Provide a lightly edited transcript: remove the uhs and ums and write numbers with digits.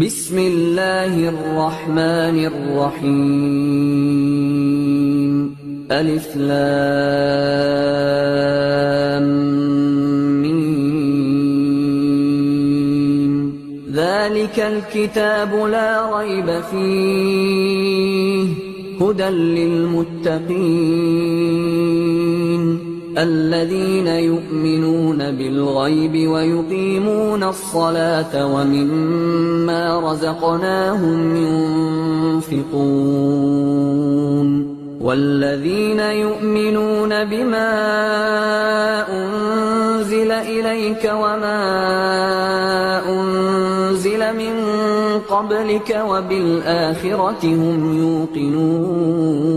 بسم الله الرحمن الرحيم ألف لام ميم ذلك الكتاب لا ريب فيه هدى للمتقين الذين يؤمنون بالغيب ويقيمون الصلاة ومما رزقناهم ينفقون والذين يؤمنون بما أنزل إليك وما أنزل من قبلك وبالآخرة هم يوقنون